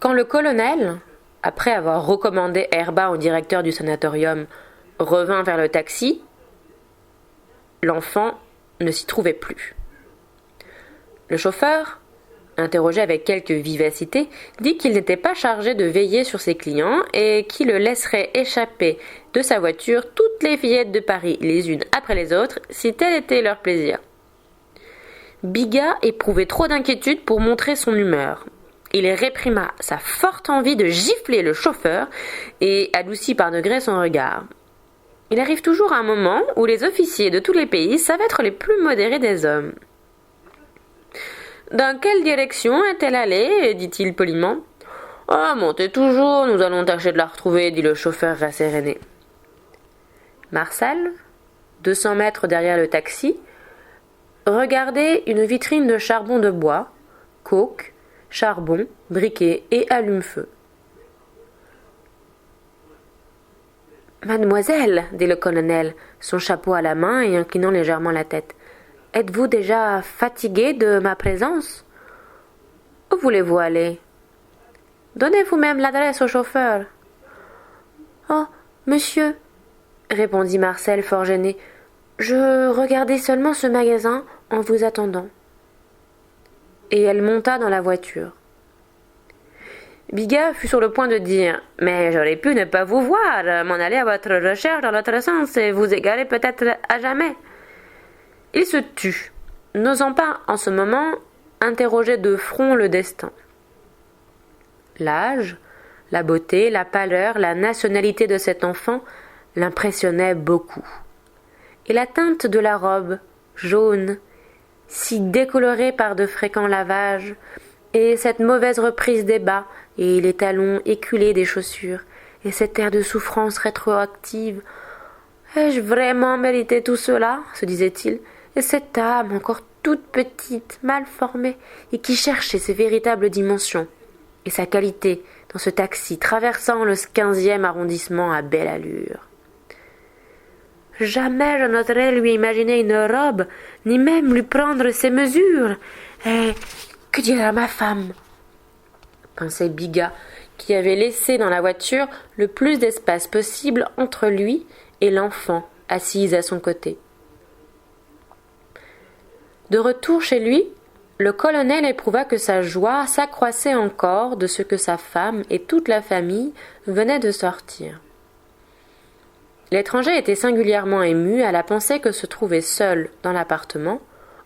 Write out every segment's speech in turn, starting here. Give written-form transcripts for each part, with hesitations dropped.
Quand le colonel, après avoir recommandé Herba au directeur du sanatorium, revint vers le taxi, l'enfant ne s'y trouvait plus. Le chauffeur, interrogé avec quelque vivacité, dit qu'il n'était pas chargé de veiller sur ses clients et qu'il laisserait échapper de sa voiture toutes les fillettes de Paris, les unes après les autres, si tel était leur plaisir. Biga éprouvait trop d'inquiétude pour montrer son humeur. Il réprima sa forte envie de gifler le chauffeur et adoucit par degrés son regard. Il arrive toujours un moment où les officiers de tous les pays savent être les plus modérés des hommes. « Dans quelle direction est-elle allée ?» dit-il poliment. « Ah, montez toujours, nous allons tâcher de la retrouver, » dit le chauffeur rasséréné. Marcel, 200 mètres derrière le taxi, regardait une vitrine de charbon de bois, coke, charbon, briquet et allume-feu. « Mademoiselle, dit le colonel, son chapeau à la main et inclinant légèrement la tête, êtes-vous déjà fatiguée de ma présence? Où voulez-vous aller? Donnez vous-même l'adresse au chauffeur. »« Oh, monsieur, répondit Marcel fort gêné, je regardais seulement ce magasin en vous attendant. » Et elle monta dans la voiture. Biga fut sur le point de dire « Mais j'aurais pu ne pas vous voir, m'en aller à votre recherche dans l'autre sens et vous égarer peut-être à jamais. » Il se tut, n'osant pas, en ce moment, interroger de front le destin. L'âge, la beauté, la pâleur, la nationalité de cet enfant l'impressionnaient beaucoup. Et la teinte de la robe, jaune, si décolorée par de fréquents lavages, et cette mauvaise reprise des bas, et les talons éculés des chaussures, et cet air de souffrance rétroactive. « Ai-je vraiment mérité tout cela ?» se disait-il. Et cette âme encore toute petite, mal formée, et qui cherchait ses véritables dimensions, et sa qualité dans ce taxi traversant le 15e arrondissement à belle allure. Jamais je n'oserais lui imaginer une robe, ni même lui prendre ses mesures. Et que dira ma femme? Pensait Biga, qui avait laissé dans la voiture le plus d'espace possible entre lui et l'enfant assise à son côté. De retour chez lui, le colonel éprouva que sa joie s'accroissait encore de ce que sa femme et toute la famille venaient de sortir. L'étranger était singulièrement ému à la pensée que se trouvait seul dans l'appartement,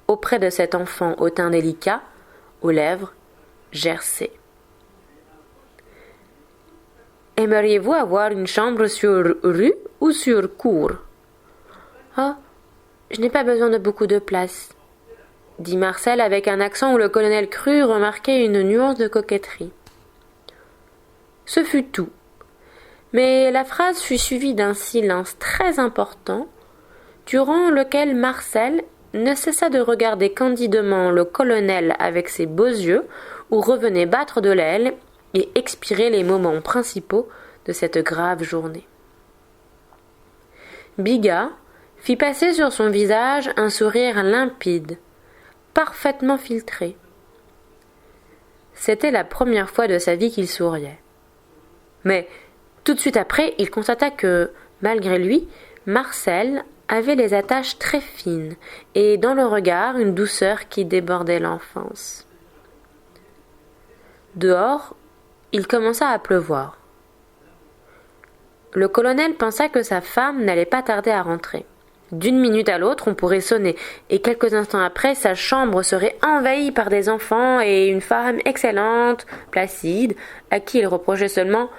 auprès de cet enfant au teint délicat, aux lèvres gercées. « Aimeriez-vous avoir une chambre sur rue ou sur cour ?»« Oh, je n'ai pas besoin de beaucoup de place. » dit Marcel avec un accent où le colonel crut remarquer une nuance de coquetterie. Ce fut tout. Mais la phrase fut suivie d'un silence très important, durant lequel Marcel ne cessa de regarder candidement le colonel avec ses beaux yeux, où revenaient battre de l'aile et expirer les moments principaux de cette grave journée. Biga fit passer sur son visage un sourire limpide, parfaitement filtré. C'était la première fois de sa vie qu'il souriait. Mais tout de suite après, il constata que, malgré lui, Marcel avait les attaches très fines et dans le regard une douceur qui débordait l'enfance. Dehors, il commença à pleuvoir. Le colonel pensa que sa femme n'allait pas tarder à rentrer. D'une minute à l'autre, on pourrait sonner, et quelques instants après, sa chambre serait envahie par des enfants et une femme excellente, placide, à qui il reprochait seulement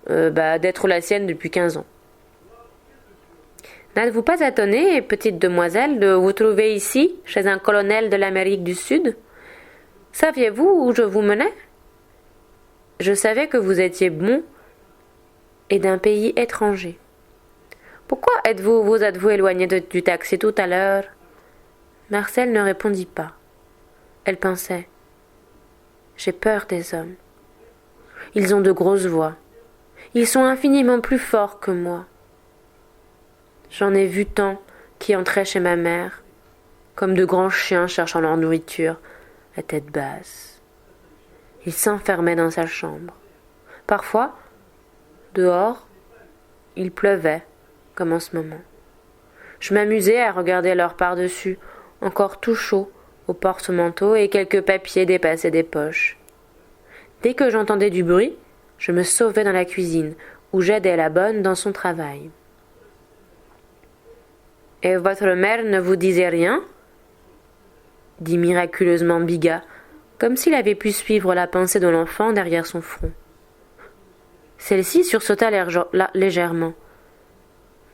d'être la sienne depuis 15 ans. « N'êtes-vous pas étonnée, petite demoiselle, de vous trouver ici, chez un colonel de l'Amérique du Sud? Saviez-vous où je vous menais? Je savais que vous étiez bon et d'un pays étranger. Pourquoi vous êtes-vous éloigné du taxi tout à l'heure ?» Marcel ne répondit pas. Elle pensait « J'ai peur des hommes. Ils ont de grosses voix. Ils sont infiniment plus forts que moi. J'en ai vu tant qui entraient chez ma mère, comme de grands chiens cherchant leur nourriture, la tête basse. Ils s'enfermaient dans sa chambre. Parfois, dehors, il pleuvait, comme en ce moment. Je m'amusais à regarder leur par-dessus, encore tout chaud, au porte-manteau et quelques papiers dépassés des poches. Dès que j'entendais du bruit, je me sauvais dans la cuisine, où j'aidais la bonne dans son travail. « Et votre mère ne vous disait rien ?» dit miraculeusement Biga, comme s'il avait pu suivre la pensée de l'enfant derrière son front. Celle-ci sursauta légèrement.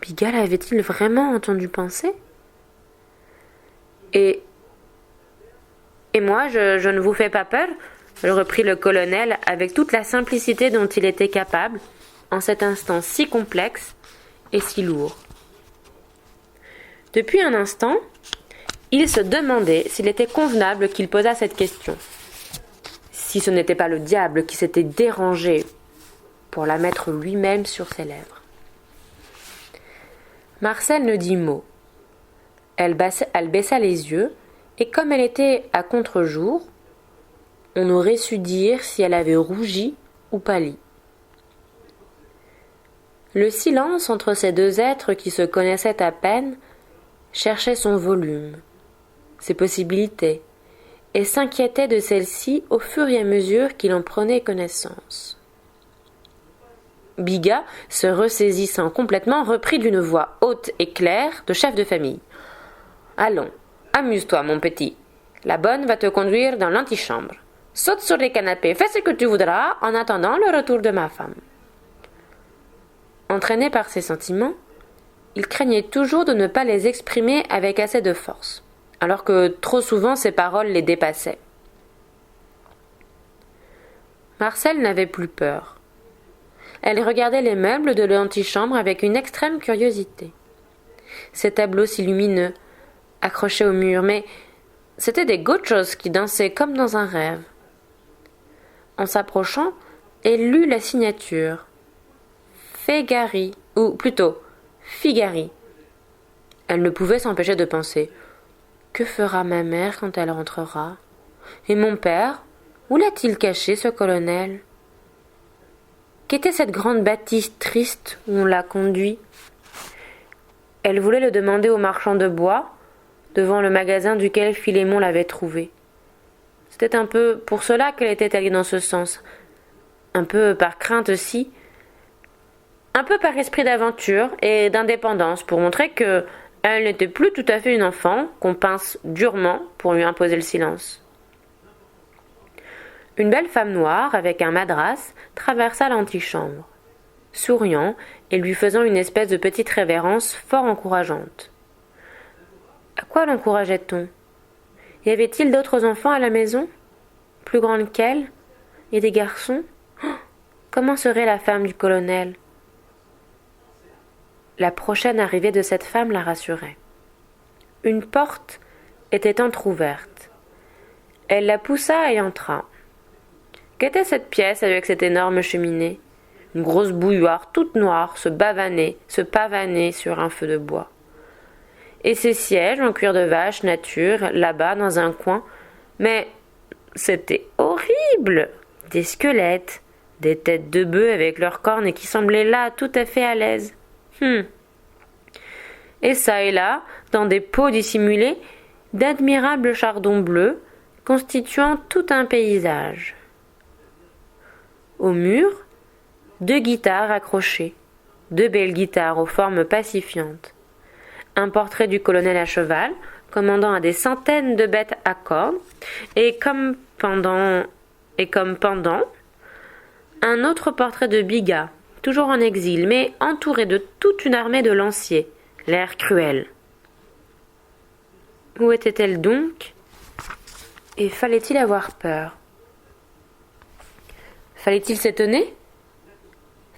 Biga l'avait-il vraiment entendu penser ? Et moi, je ne vous fais pas peur ?» reprit le colonel avec toute la simplicité dont il était capable, en cet instant si complexe et si lourd. Depuis un instant, il se demandait s'il était convenable qu'il posât cette question. Si ce n'était pas le diable qui s'était dérangé pour la mettre lui-même sur ses lèvres. Marcel ne dit mot. Elle baissa les yeux, et comme elle était à contre-jour, on aurait su dire si elle avait rougi ou pâli. Le silence entre ces deux êtres qui se connaissaient à peine cherchait son volume, ses possibilités, et s'inquiétait de celle-ci au fur et à mesure qu'il en prenait connaissance. Biga, se ressaisissant complètement, reprit d'une voix haute et claire de chef de famille. « Allons, amuse-toi, mon petit. La bonne va te conduire dans l'antichambre. Saute sur les canapés, fais ce que tu voudras en attendant le retour de ma femme. » Entraîné par ses sentiments, il craignait toujours de ne pas les exprimer avec assez de force, alors que trop souvent ses paroles les dépassaient. Marcel n'avait plus peur. Elle regardait les meubles de l'antichambre avec une extrême curiosité. Ces tableaux si lumineux, accrochés au mur, mais c'étaient des gauchos qui dansaient comme dans un rêve. En s'approchant, elle lut la signature. Fégari, ou plutôt Figari. Elle ne pouvait s'empêcher de penser « Que fera ma mère quand elle rentrera ? Et mon père, où l'a-t-il caché, ce colonel ? Qu'était cette grande bâtisse triste où on l'a conduit ? » Elle voulait le demander au marchand de bois, devant le magasin duquel Philémon l'avait trouvé. C'était un peu pour cela qu'elle était allée dans ce sens, un peu par crainte aussi, un peu par esprit d'aventure et d'indépendance, pour montrer que elle n'était plus tout à fait une enfant qu'on pince durement pour lui imposer le silence. Une belle femme noire, avec un madras, traversa l'antichambre, souriant et lui faisant une espèce de petite révérence fort encourageante. À quoi l'encourageait-on ? Y avait-il d'autres enfants à la maison, plus grandes qu'elle, et des garçons ? Comment serait la femme du colonel ? La prochaine arrivée de cette femme la rassurait. Une porte était entr'ouverte. Elle la poussa et entra. Qu'était cette pièce avec cette énorme cheminée ? Une grosse bouilloire toute noire se pavanait sur un feu de bois. Et ces sièges en cuir de vache nature, là-bas dans un coin, mais c'était horrible ! Des squelettes, des têtes de bœufs avec leurs cornes et qui semblaient là tout à fait à l'aise. Et ça et là, dans des pots dissimulés, d'admirables chardons bleus, constituant tout un paysage. Au mur, 2 guitares accrochées, 2 belles guitares aux formes pacifiantes, un portrait du colonel à cheval, commandant à des centaines de bêtes à cornes, et comme pendant, un autre portrait de Biga, toujours en exil, mais entouré de toute une armée de lanciers, l'air cruel. Où était-elle donc ? Et fallait-il avoir peur ? Fallait-il s'étonner ?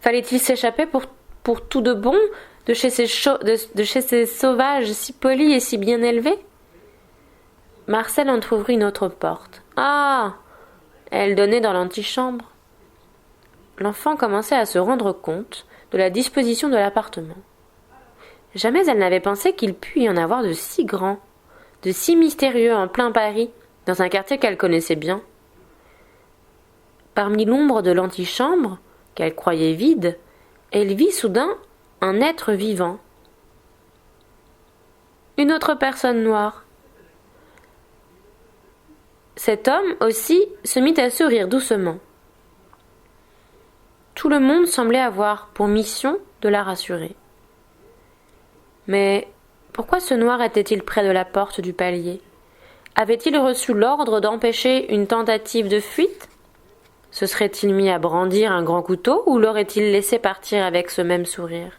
Fallait-il s'échapper pour tout de bon de chez ces sauvages si polis et si bien élevés ? Marcel entr'ouvrit une autre porte. Ah ! Elle donnait dans l'antichambre. L'enfant commençait à se rendre compte de la disposition de l'appartement. Jamais elle n'avait pensé qu'il pût y en avoir de si grands, de si mystérieux en plein Paris, dans un quartier qu'elle connaissait bien. Parmi l'ombre de l'antichambre, qu'elle croyait vide, elle vit soudain un être vivant. Une autre personne noire. Cet homme aussi se mit à sourire doucement. Tout le monde semblait avoir pour mission de la rassurer. Mais pourquoi ce noir était-il près de la porte du palier? Avait-il reçu l'ordre d'empêcher une tentative de fuite? Se serait-il mis à brandir un grand couteau ou l'aurait-il laissé partir avec ce même sourire?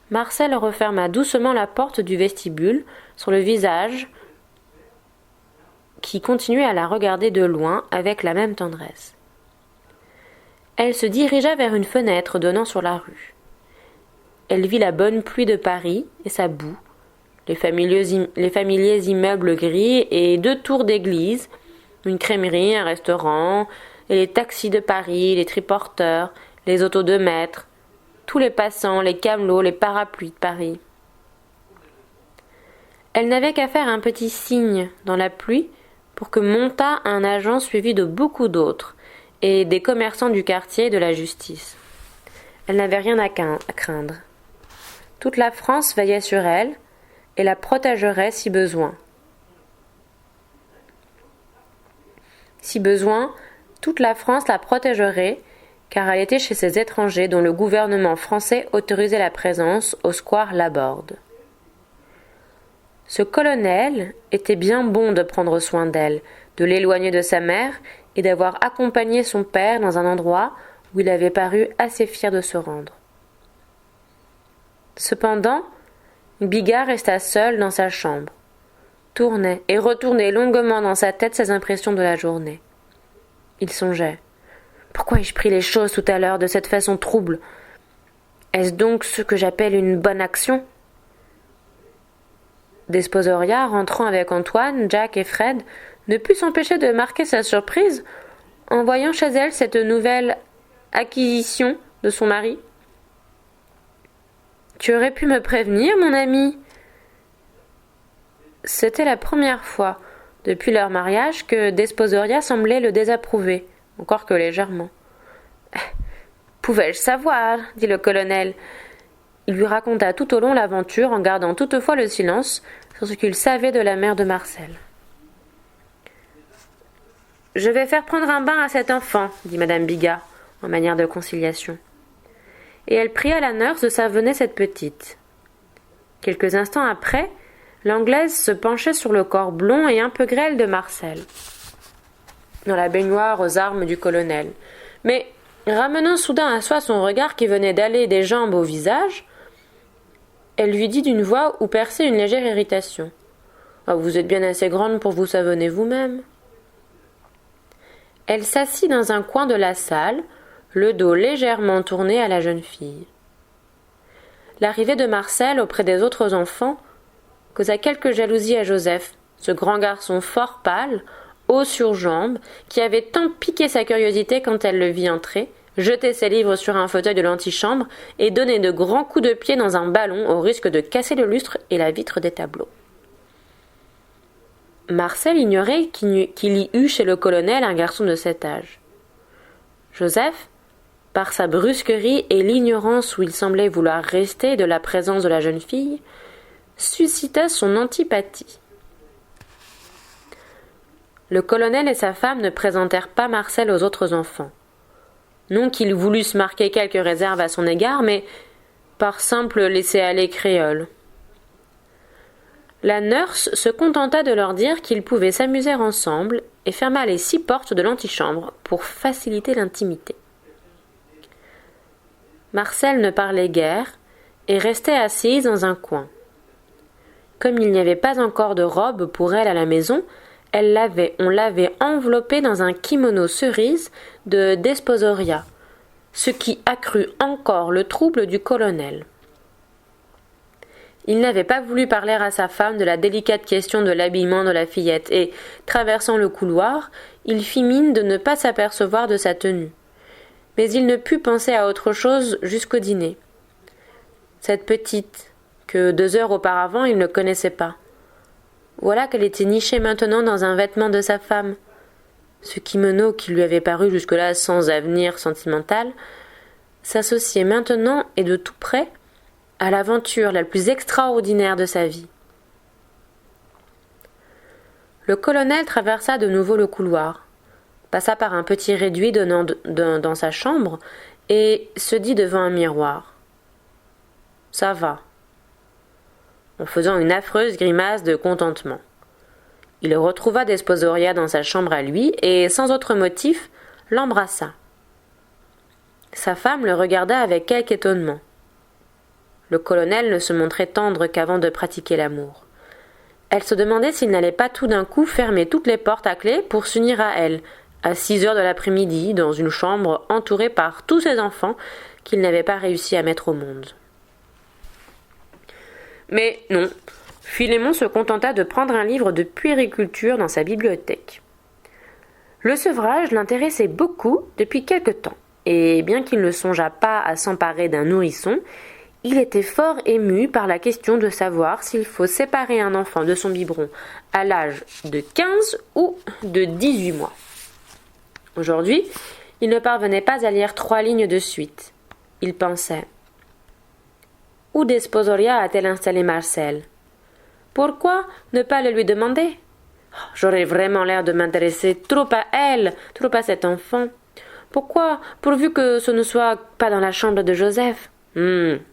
Marcel referma doucement la porte du vestibule sur le visage qui continuait à la regarder de loin avec la même tendresse. Elle se dirigea vers une fenêtre donnant sur la rue. Elle vit la bonne pluie de Paris et sa boue, les familiers immeubles gris et 2 tours d'église, une crèmerie, un restaurant, et les taxis de Paris, les triporteurs, les autos de maître, tous les passants, les camelots, les parapluies de Paris. Elle n'avait qu'à faire un petit signe dans la pluie pour que montât un agent suivi de beaucoup d'autres, et des commerçants du quartier et de la justice. Elle n'avait rien à craindre. Toute la France veillait sur elle et la protégerait si besoin. Si besoin, toute la France la protégerait, car elle était chez ces étrangers dont le gouvernement français autorisait la présence au square Laborde. Ce colonel était bien bon de prendre soin d'elle, de l'éloigner de sa mère et d'avoir accompagné son père dans un endroit où il avait paru assez fier de se rendre. Cependant, Bigard resta seul dans sa chambre, tournait et retournait longuement dans sa tête ses impressions de la journée. Il songeait. Pourquoi ai-je pris les choses tout à l'heure de cette façon trouble? Est-ce donc ce que j'appelle une bonne action? Desposoria, rentrant avec Antoine, Jack et Fred, ne put s'empêcher de marquer sa surprise en voyant chez elle cette nouvelle acquisition de son mari. « Tu aurais pu me prévenir, mon ami ?» C'était la première fois, depuis leur mariage, que Desposoria semblait le désapprouver, encore que légèrement. « Pouvais-je savoir ?» dit le colonel. Il lui raconta tout au long l'aventure en gardant toutefois le silence sur ce qu'il savait de la mère de Marcel. « Je vais faire prendre un bain à cet enfant, dit madame Bigard, en manière de conciliation. Et elle pria la nurse de savonner cette petite. Quelques instants après, l'Anglaise se penchait sur le corps blond et un peu grêle de Marcel, dans la baignoire aux armes du colonel. Mais, ramenant soudain à soi son regard qui venait d'aller des jambes au visage, elle lui dit d'une voix où perçait une légère irritation. « Oh, vous êtes bien assez grande pour vous savonner vous-même. » Elle s'assit dans un coin de la salle, le dos légèrement tourné à la jeune fille. L'arrivée de Marcel auprès des autres enfants causa quelque jalousie à Joseph, ce grand garçon fort pâle, haut sur jambes, qui avait tant piqué sa curiosité quand elle le vit entrer, jeter ses livres sur un fauteuil de l'antichambre et donner de grands coups de pied dans un ballon au risque de casser le lustre et la vitre des tableaux. Marcel ignorait qu'il y eût chez le colonel un garçon de cet âge. Joseph, par sa brusquerie et l'ignorance où il semblait vouloir rester de la présence de la jeune fille, suscita son antipathie. Le colonel et sa femme ne présentèrent pas Marcel aux autres enfants. Non qu'ils voulussent marquer quelque réserve à son égard, mais par simple laisser-aller créole. La nurse se contenta de leur dire qu'ils pouvaient s'amuser ensemble et ferma les 6 portes de l'antichambre pour faciliter l'intimité. Marcel ne parlait guère et restait assise dans un coin. Comme il n'y avait pas encore de robe pour elle à la maison, on l'avait enveloppée dans un kimono cerise de Desposoria, ce qui accrut encore le trouble du colonel. Il n'avait pas voulu parler à sa femme de la délicate question de l'habillement de la fillette et, traversant le couloir, il fit mine de ne pas s'apercevoir de sa tenue. Mais il ne put penser à autre chose jusqu'au dîner. Cette petite, que 2 heures auparavant il ne connaissait pas. Voilà qu'elle était nichée maintenant dans un vêtement de sa femme. Ce kimono qui lui avait paru jusque-là sans avenir sentimental s'associait maintenant et de tout près à l'aventure la plus extraordinaire de sa vie. Le colonel traversa de nouveau le couloir, passa par un petit réduit donnant dans sa chambre et se dit devant un miroir. « Ça va », en faisant une affreuse grimace de contentement. Il retrouva Desposoria dans sa chambre à lui et, sans autre motif, l'embrassa. Sa femme le regarda avec quelque étonnement. Le colonel ne se montrait tendre qu'avant de pratiquer l'amour. Elle se demandait s'il n'allait pas tout d'un coup fermer toutes les portes à clé pour s'unir à elle, à 6 heures de l'après-midi, dans une chambre entourée par tous ses enfants qu'il n'avait pas réussi à mettre au monde. Mais non, Philémon se contenta de prendre un livre de puériculture dans sa bibliothèque. Le sevrage l'intéressait beaucoup depuis quelque temps, et bien qu'il ne songeât pas à s'emparer d'un nourrisson, il était fort ému par la question de savoir s'il faut séparer un enfant de son biberon à l'âge de 15 ou de 18 mois. Aujourd'hui, il ne parvenait pas à lire 3 lignes de suite. Il pensait: où Desposoria a-t-elle installé Marcel? Pourquoi ne pas le lui demander? J'aurais vraiment l'air de m'intéresser trop à elle, trop à cet enfant. Pourquoi, pourvu que ce ne soit pas dans la chambre de Joseph?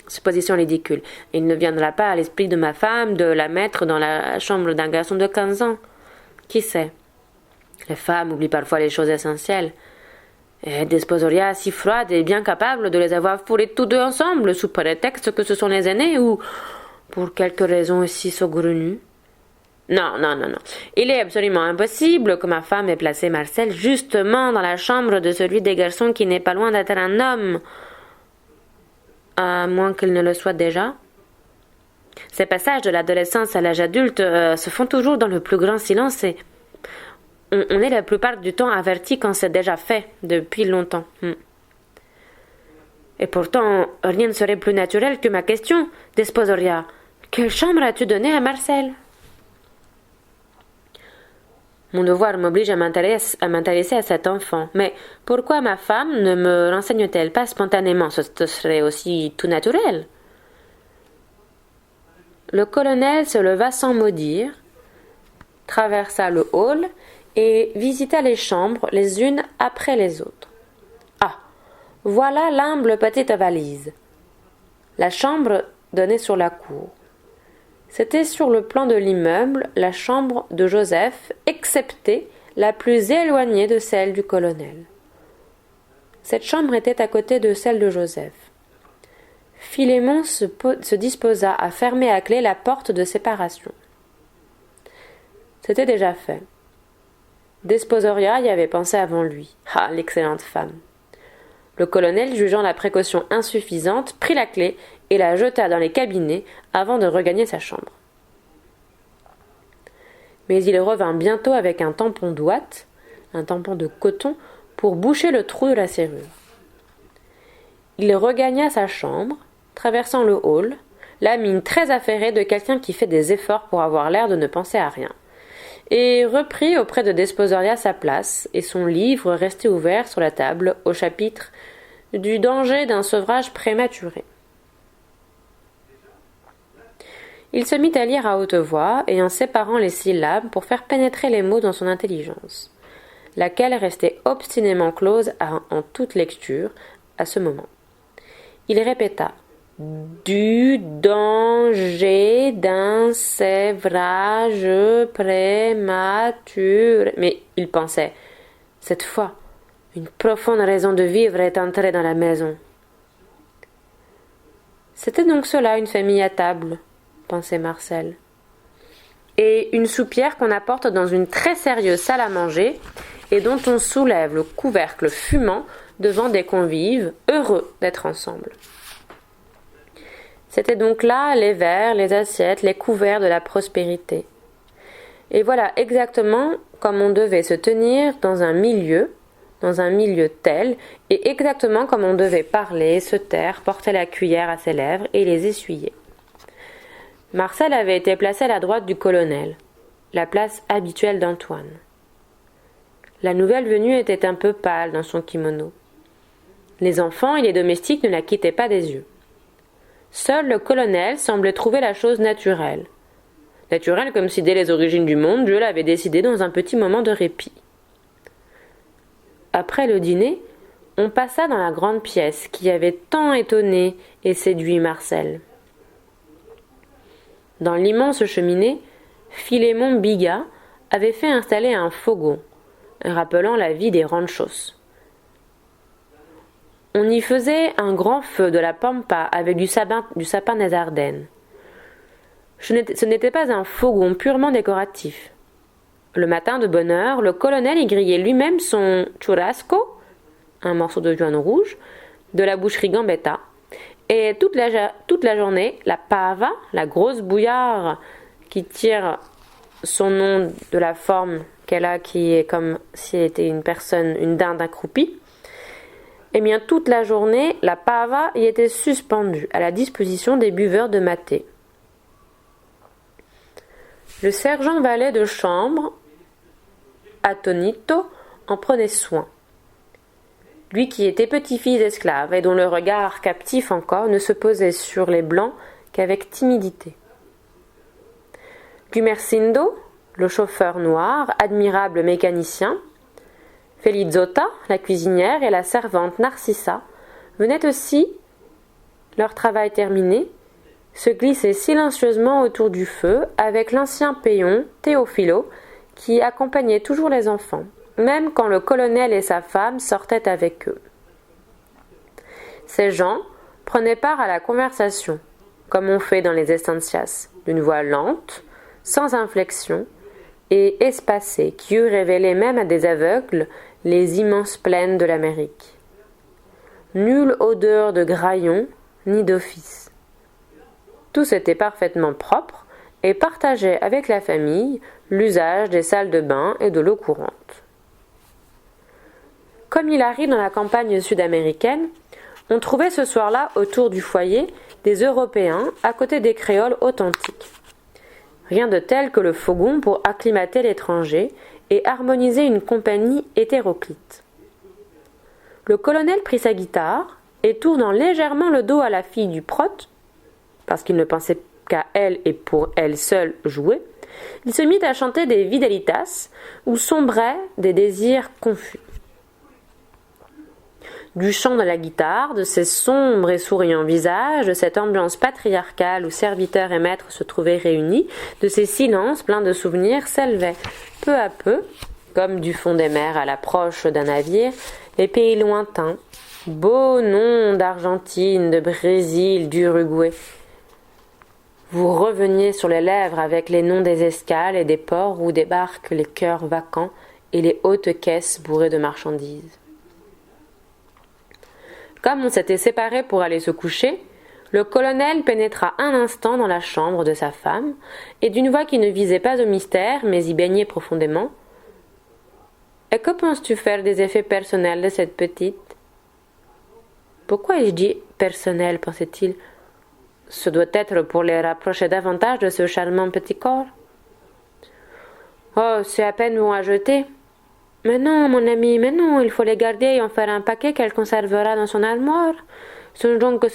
Supposition ridicule. Il ne viendra pas à l'esprit de ma femme de la mettre dans la chambre d'un garçon de 15 ans. Qui sait? Les femmes oublient parfois les choses essentielles. Et Desposoria, si froide, est bien capable de les avoir fourrés tous deux ensemble, sous prétexte que ce sont les aînés, ou pour quelque raison aussi saugrenue. Non. Il est absolument impossible que ma femme ait placé Marcel justement dans la chambre de celui des garçons qui n'est pas loin d'être un homme. À moins qu'il ne le soit déjà. Ces passages de l'adolescence à l'âge adulte se font toujours dans le plus grand silence et on est la plupart du temps averti quand c'est déjà fait, depuis longtemps. Et pourtant, rien ne serait plus naturel que ma question, Desposoria. Quelle chambre as-tu donnée à Marcel? Mon devoir m'oblige à m'intéresser à cet enfant. Mais pourquoi ma femme ne me renseigne-t-elle pas spontanément? Ce serait aussi tout naturel. Le colonel se leva sans mot dire, traversa le hall et visita les chambres les unes après les autres. Ah, voilà l'humble petite valise. La chambre donnait sur la cour. C'était sur le plan de l'immeuble la chambre de Joseph, excepté la plus éloignée de celle du colonel. Cette chambre était à côté de celle de Joseph. Philémon se disposa à fermer à clé la porte de séparation. C'était déjà fait. Desposoria y avait pensé avant lui. Ah, l'excellente femme! Le colonel, jugeant la précaution insuffisante, prit la clé et la jeta dans les cabinets avant de regagner sa chambre. Mais il revint bientôt avec un tampon d'ouate, un tampon de coton, pour boucher le trou de la serrure. Il regagna sa chambre, traversant le hall, la mine très affairée de quelqu'un qui fait des efforts pour avoir l'air de ne penser à rien, et reprit auprès de Desposoria sa place et son livre resté ouvert sur la table au chapitre du danger d'un sevrage prématuré. Il se mit à lire à haute voix et en séparant les syllabes pour faire pénétrer les mots dans son intelligence, laquelle restait obstinément close en toute lecture à ce moment. Il répéta « du danger d'un sévrage prématuré » Mais il pensait « cette fois, une profonde raison de vivre est entrée dans la maison. » C'était donc cela une famille à table, pensait Marcel. Et une soupière qu'on apporte dans une très sérieuse salle à manger et dont on soulève le couvercle fumant devant des convives heureux d'être ensemble. C'était donc là les verres, les assiettes, les couverts de la prospérité. Et voilà exactement comme on devait se tenir dans un milieu tel, et exactement comme on devait parler, se taire, porter la cuillère à ses lèvres et les essuyer. Marcel avait été placé à la droite du colonel, la place habituelle d'Antoine. La nouvelle venue était un peu pâle dans son kimono. Les enfants et les domestiques ne la quittaient pas des yeux. Seul le colonel semblait trouver la chose naturelle. Naturelle comme si dès les origines du monde, Dieu l'avait décidé dans un petit moment de répit. Après le dîner, on passa dans la grande pièce qui avait tant étonné et séduit Marcel. Dans l'immense cheminée, Philémon Biga avait fait installer un fogon, rappelant la vie des ranchos. On y faisait un grand feu de la pampa avec du sapin des Ardennes. Ce n'était pas un fogon purement décoratif. Le matin de bonne heure, le colonel y grillait lui-même son churrasco, un morceau de viande rouge, de la boucherie Gambetta, et toute la journée, la pava, la grosse bouillarde qui tire son nom de la forme qu'elle a, qui est comme si elle était une dinde accroupie, eh bien toute la journée, la pava y était suspendue à la disposition des buveurs de maté. Le sergent valet de chambre, Atonito, en prenait soin. Lui qui était petit-fils d'esclave et dont le regard captif encore ne se posait sur les blancs qu'avec timidité. Gumersindo, le chauffeur noir, admirable mécanicien, Felizota, la cuisinière, et la servante Narcissa venaient aussi, leur travail terminé, se glisser silencieusement autour du feu avec l'ancien péon Théophilo qui accompagnait toujours les enfants, même quand le colonel et sa femme sortaient avec eux. Ces gens prenaient part à la conversation, comme on fait dans les estancias, d'une voix lente, sans inflexion et espacée, qui eût révélé même à des aveugles les immenses plaines de l'Amérique. Nulle odeur de graillon ni d'office. Tous étaient parfaitement propres et partageaient avec la famille l'usage des salles de bain et de l'eau courante. Comme il arrive dans la campagne sud-américaine, on trouvait ce soir-là autour du foyer des Européens à côté des créoles authentiques. Rien de tel que le fogon pour acclimater l'étranger et harmoniser une compagnie hétéroclite. Le colonel prit sa guitare et, tournant légèrement le dos à la fille du prote, parce qu'il ne pensait qu'à elle et pour elle seule jouer, il se mit à chanter des vidalitas où sombraient des désirs confus. Du chant de la guitare, de ces sombres et souriants visages, de cette ambiance patriarcale où serviteurs et maîtres se trouvaient réunis, de ces silences pleins de souvenirs s'élevaient peu à peu, comme du fond des mers à l'approche d'un navire, les pays lointains, beaux noms d'Argentine, de Brésil, d'Uruguay. Vous reveniez sur les lèvres avec les noms des escales et des ports où débarquent les cœurs vacants et les hautes caisses bourrées de marchandises. Comme on s'était séparés pour aller se coucher, le colonel pénétra un instant dans la chambre de sa femme et d'une voix qui ne visait pas au mystère mais y baignait profondément. « Et que penses-tu faire des effets personnels de cette petite ?»« Pourquoi ai-je dit personnel, pensait-il. Ce doit être pour les rapprocher davantage de ce charmant petit corps. »« Oh, c'est à peine bon à jeter. » « Mais non, mon ami, mais non, il faut les garder et en faire un paquet qu'elle conservera dans son armoire. Songeons que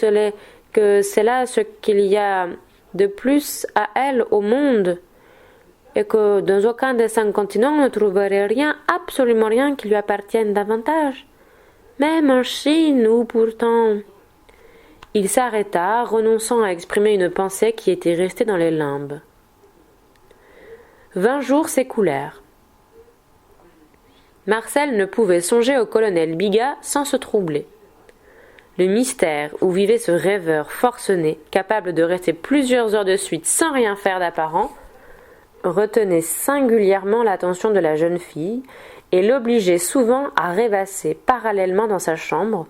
c'est là ce qu'il y a de plus à elle au monde, et que dans aucun des 5 continents on ne trouverait rien, absolument rien qui lui appartienne davantage. Même en Chine, où pourtant... » Il s'arrêta, renonçant à exprimer une pensée qui était restée dans les limbes. 20 jours s'écoulèrent. Marcel ne pouvait songer au colonel Biga sans se troubler. Le mystère où vivait ce rêveur forcené, capable de rester plusieurs heures de suite sans rien faire d'apparent, retenait singulièrement l'attention de la jeune fille et l'obligeait souvent à rêvasser parallèlement dans sa chambre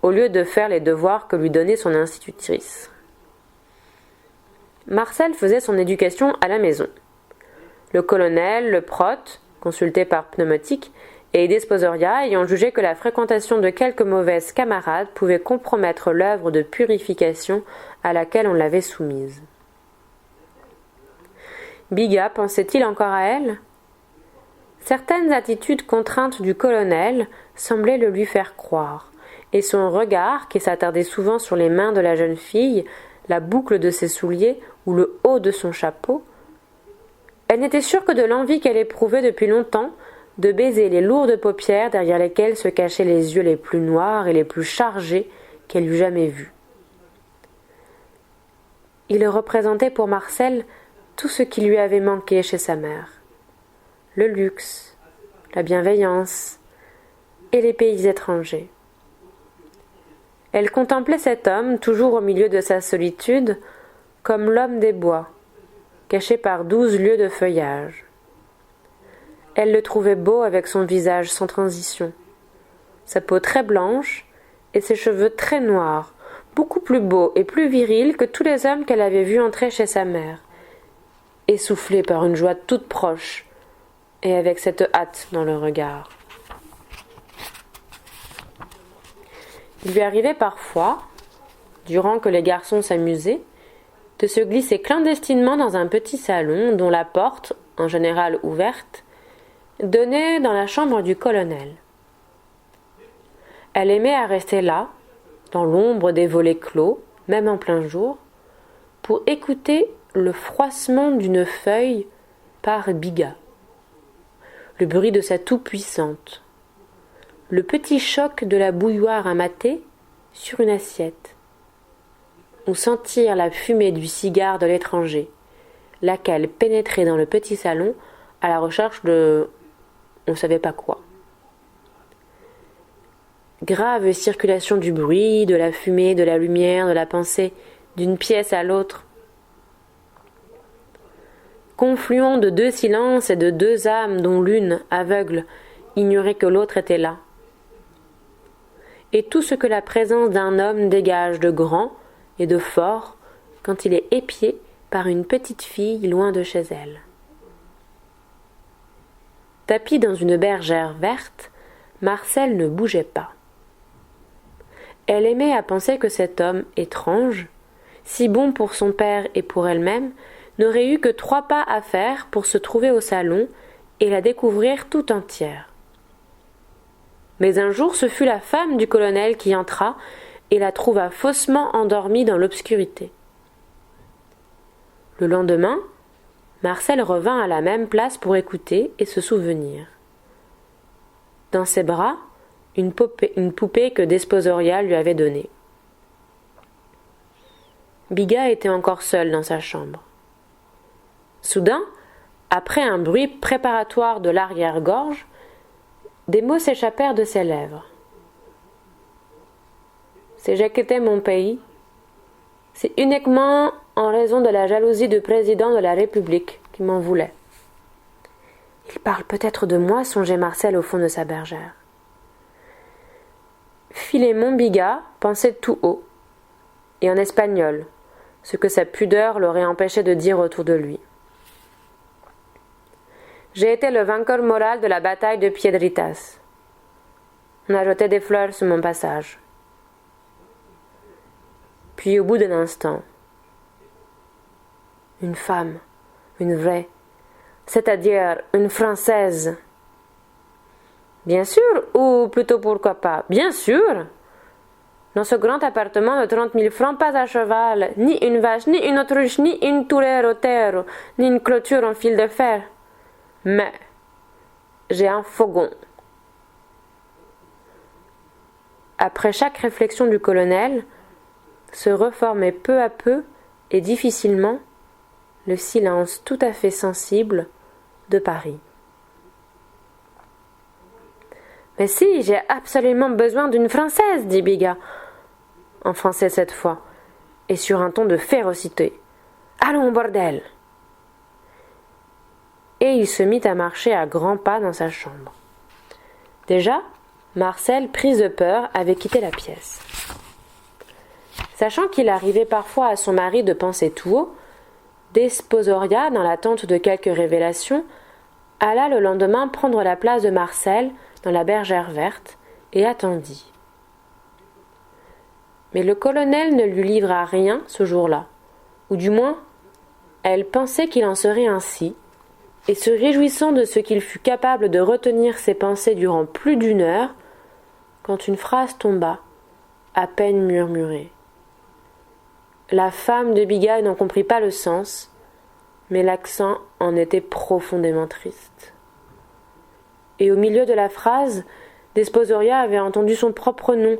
au lieu de faire les devoirs que lui donnait son institutrice. Marcel faisait son éducation à la maison. Le colonel, le prote, consulté par pneumatique, et Desposoria ayant jugé que la fréquentation de quelques mauvaises camarades pouvait compromettre l'œuvre de purification à laquelle on l'avait soumise. Biga pensait-il encore à elle ? Certaines attitudes contraintes du colonel semblaient le lui faire croire, et son regard, qui s'attardait souvent sur les mains de la jeune fille, la boucle de ses souliers ou le haut de son chapeau, elle n'était sûre que de l'envie qu'elle éprouvait depuis longtemps de baiser les lourdes paupières derrière lesquelles se cachaient les yeux les plus noirs et les plus chargés qu'elle eût jamais vus. Il représentait pour Marcel tout ce qui lui avait manqué chez sa mère. Le luxe, la bienveillance et les pays étrangers. Elle contemplait cet homme, toujours au milieu de sa solitude, comme l'homme des bois, caché par 12 lieues de feuillage. Elle le trouvait beau avec son visage sans transition, sa peau très blanche et ses cheveux très noirs, beaucoup plus beaux et plus virils que tous les hommes qu'elle avait vus entrer chez sa mère, essoufflés par une joie toute proche et avec cette hâte dans le regard. Il lui arrivait parfois, durant que les garçons s'amusaient, de se glisser clandestinement dans un petit salon dont la porte, en général ouverte, donnait dans la chambre du colonel. Elle aimait à rester là, dans l'ombre des volets clos, même en plein jour, pour écouter le froissement d'une feuille par Biga, le bruit de sa toux puissante, le petit choc de la bouilloire à mater sur une assiette, ou sentir la fumée du cigare de l'étranger, laquelle pénétrait dans le petit salon à la recherche de on ne savait pas quoi. Grave circulation du bruit, de la fumée, de la lumière, de la pensée, d'une pièce à l'autre. Confluent de 2 silences et de 2 âmes dont l'une, aveugle, ignorait que l'autre était là. Et tout ce que la présence d'un homme dégage de grand et de fort quand il est épié par une petite fille loin de chez elle. Tapi dans une bergère verte, Marcel ne bougeait pas. Elle aimait à penser que cet homme étrange, si bon pour son père et pour elle-même, n'aurait eu que 3 pas à faire pour se trouver au salon et la découvrir tout entière. Mais un jour, ce fut la femme du colonel qui entra et la trouva faussement endormie dans l'obscurité. Le lendemain, Marcel revint à la même place pour écouter et se souvenir. Dans ses bras, une poupée que Desposoria lui avait donnée. Biga était encore seule dans sa chambre. Soudain, après un bruit préparatoire de l'arrière-gorge, des mots s'échappèrent de ses lèvres. Si j'ai quitté mon pays, c'est uniquement en raison de la jalousie du président de la République qui m'en voulait. Il parle peut-être de moi, songeait Marcel au fond de sa bergère. Philémon Biga pensait tout haut, et en espagnol, ce que sa pudeur l'aurait empêché de dire autour de lui. J'ai été le vainqueur moral de la bataille de Piedritas. On a jeté des fleurs sur mon passage. Puis au bout d'un instant, une femme, une vraie, c'est-à-dire une Française. Bien sûr, ou plutôt pourquoi pas, bien sûr. Dans ce grand appartement de 30 000 francs, pas à cheval, ni une vache, ni une autruche, ni une tourelle au terre, ni une clôture en fil de fer. Mais j'ai un fourgon. Après chaque réflexion du colonel, se reformait peu à peu et difficilement le silence tout à fait sensible de Paris. « Mais si, j'ai absolument besoin d'une Française, dit Biga, en français cette fois, et sur un ton de férocité. Allons, bordel !» Et il se mit à marcher à grands pas dans sa chambre. Déjà, Marcel, prise de peur, avait quitté la pièce. Sachant qu'il arrivait parfois à son mari de penser tout haut, Desposoria, dans l'attente de quelques révélations, alla le lendemain prendre la place de Marcel dans la bergère verte et attendit. Mais le colonel ne lui livra rien ce jour-là, ou du moins, elle pensait qu'il en serait ainsi, et se réjouissant de ce qu'il fut capable de retenir ses pensées durant plus d'1 heure, quand une phrase tomba, à peine murmurée. La femme de Bigal n'en comprit pas le sens, mais l'accent en était profondément triste. Et au milieu de la phrase, Desposoria avait entendu son propre nom,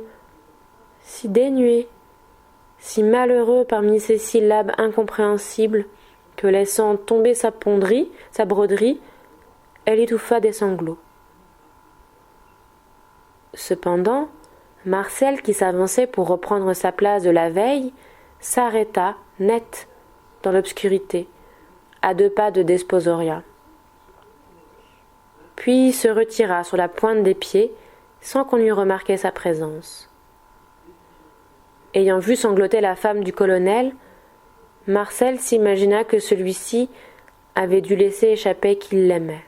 si dénué, si malheureux parmi ces syllabes incompréhensibles, que laissant tomber sa broderie, elle étouffa des sanglots. Cependant, Marcel, qui s'avançait pour reprendre sa place de la veille, s'arrêta, net, dans l'obscurité, à 2 pas de Desposoria. Puis se retira sur la pointe des pieds, sans qu'on eût remarqué sa présence. Ayant vu sangloter la femme du colonel, Marcel s'imagina que celui-ci avait dû laisser échapper qu'il l'aimait.